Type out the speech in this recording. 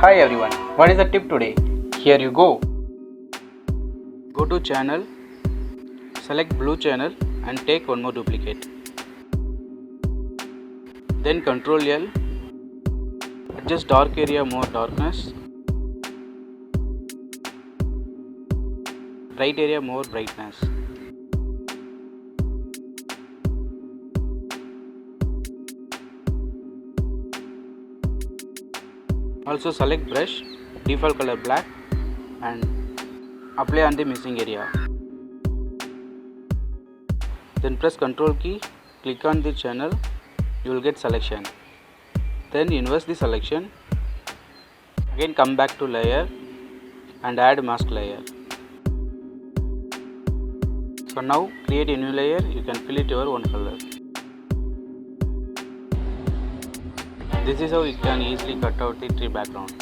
Hi everyone, what is the tip today? Here you go. Go to channel, select blue channel and take one more duplicate. Then Ctrl L, adjust dark area more darkness, bright area more brightness. Also select brush, default color black and apply on the missing area. Then press Ctrl key, click on the channel, you will get selection. Then invert the selection, again come back to layer and add mask layer. So now create a new layer, you can fill it your own color. This is how you can easily cut out the tree background.